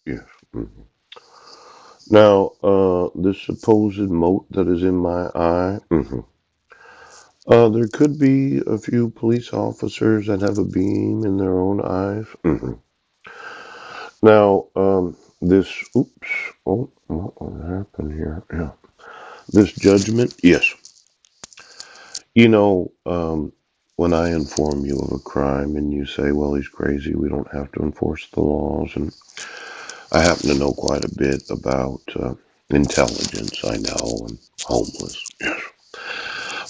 Yes. Mhm. Now, this supposed mote that is in my eye, there could be a few police officers that have a beam in their own eyes. Now, this, oops, oh, what happened here? Yeah. This judgment, yes. You know, when I inform you of a crime and you say, well, he's crazy, we don't have to enforce the laws. And I happen to know quite a bit about intelligence, I know, and homeless. Yes.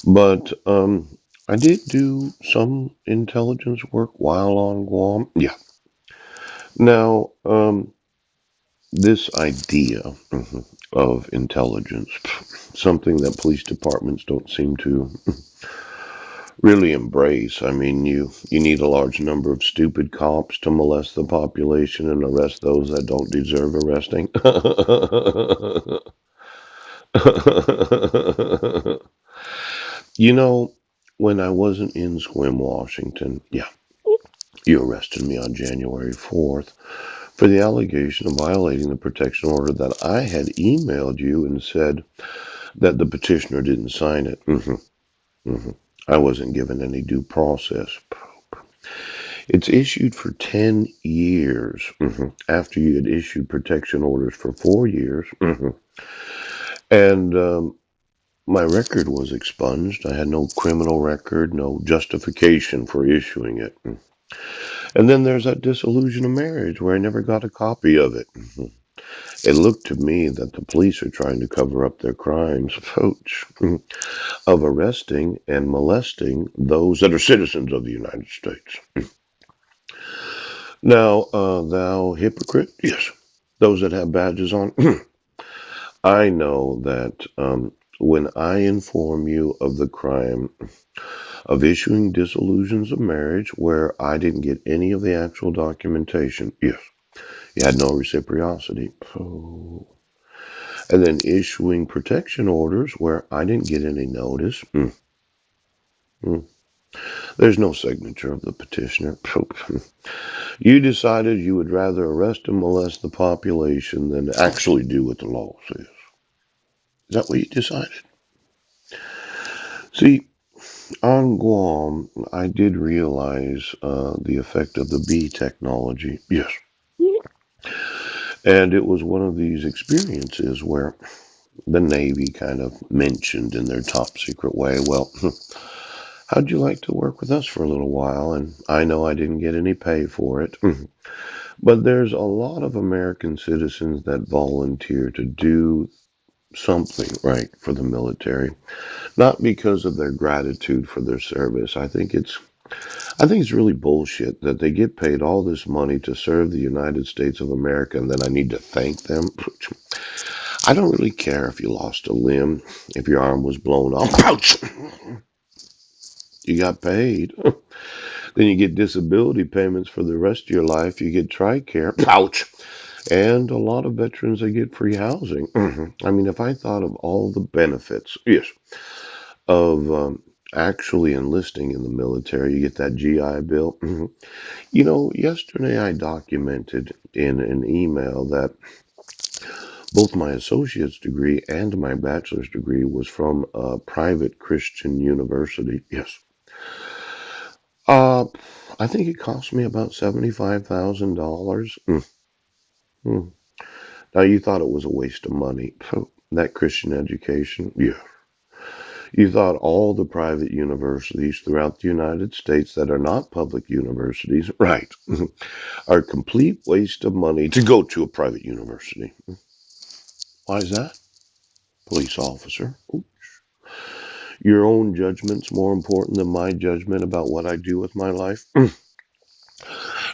But I did do some intelligence work while on Guam. Yeah. Now, this idea of intelligence, something that police departments don't seem to really embrace. I mean, you need a large number of stupid cops to molest the population and arrest those that don't deserve arresting. You know, when I wasn't in Sequim, Washington, yeah, you arrested me on January 4th for the allegation of violating the protection order that I had emailed you and said that the petitioner didn't sign it. Hmm. I wasn't given any due process. It's issued for 10 years after you had issued protection orders for 4 years. And my record was expunged. I had no criminal record, no justification for issuing it. And then there's that dissolution of marriage where I never got a copy of it. It looked to me that the police are trying to cover up their crimes, folks, of arresting and molesting those that are citizens of the United States. Now, thou hypocrite, yes, those that have badges on, I know that when I inform you of the crime of issuing dissolutions of marriage where I didn't get any of the actual documentation, yes, you had no reciprocity. Oh. And then issuing protection orders where I didn't get any notice. Mm. There's no signature of the petitioner. You decided you would rather arrest and molest the population than actually do what the law says. Is that what you decided? See, on Guam, I did realize the effect of the bee technology. Yes. And it was one of these experiences where the Navy kind of mentioned in their top secret way, well, how'd you like to work with us for a little while? And I know I didn't get any pay for it. But there's a lot of American citizens that volunteer to do something right for the military, not because of their gratitude for their service. I think it's really bullshit that they get paid all this money to serve the United States of America and then I need to thank them. I don't really care if you lost a limb, if your arm was blown off. Ouch! You got paid. Then you get disability payments for the rest of your life. You get TRICARE. Ouch! And a lot of veterans, they get free housing. I mean, if I thought of all the benefits, yes, of actually enlisting in the military, you get that GI Bill. You know, yesterday I documented in an email that both my associate's degree and my bachelor's degree was from a private Christian university. Yes. Uh, I think it cost me about $75,000. Mm. Now, you thought it was a waste of money. That Christian education, yeah. You thought all the private universities throughout the United States that are not public universities, right, are a complete waste of money to go to a private university. Why is that? Police officer. Your own judgment's more important than my judgment about what I do with my life.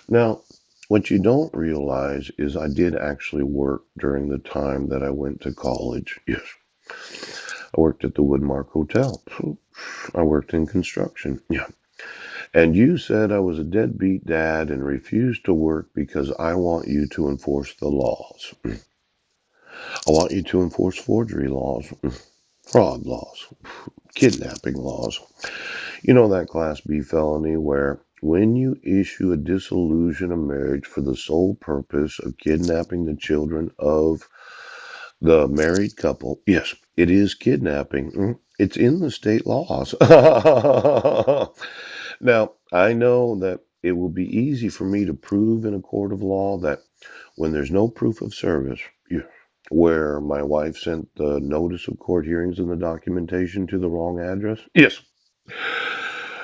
Now, what you don't realize is I did actually work during the time that I went to college. Yes. I worked at the Woodmark Hotel. I worked in construction. Yeah. And you said I was a deadbeat dad and refused to work because I want you to enforce the laws. I want you to enforce forgery laws, fraud laws, kidnapping laws. You know that Class B felony where When you issue a dissolution of marriage for the sole purpose of kidnapping the children of the married couple, yes, it is kidnapping. It's in the state laws. Now, I know that it will be easy for me to prove in a court of law that when there's no proof of service, where my wife sent the notice of court hearings and the documentation to the wrong address. Yes.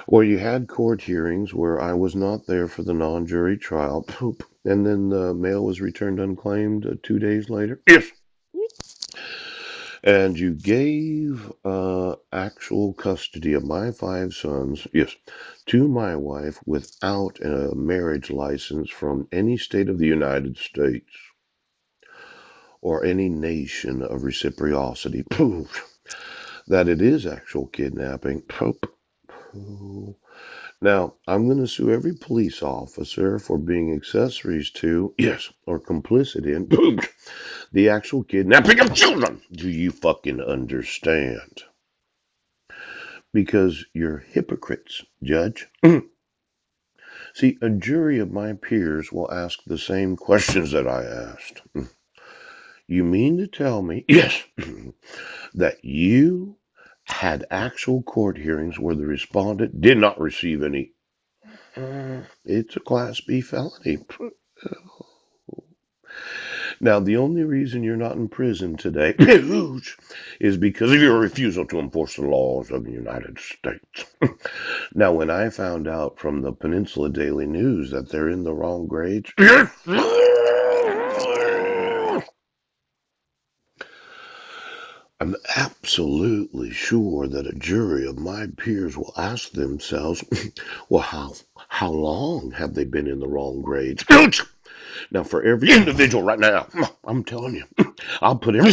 Or you had court hearings where I was not there for the non-jury trial, poop, and then the mail was returned unclaimed 2 days later. Yes. And you gave actual custody of my 5 sons, yes, to my wife without a marriage license from any state of the United States or any nation of reciprocity. Poof. That it is actual kidnapping. Poop. Now, I'm going to sue every police officer for being accessories to, yes, or complicit in the actual kidnapping of children. Do you fucking understand? Because you're hypocrites, Judge. See, a jury of my peers will ask the same questions that I asked. You mean to tell me, yes, that you had actual court hearings where the respondent did not receive any? It's a Class B felony. Now, the only reason you're not in prison today is because of your refusal to enforce the laws of the United States. Now, when I found out from the Peninsula Daily News that they're in the wrong grades, I'm absolutely sure that a jury of my peers will ask themselves, well, how long have they been in the wrong grades? Now, for every individual right now, I'm telling you, I'll put every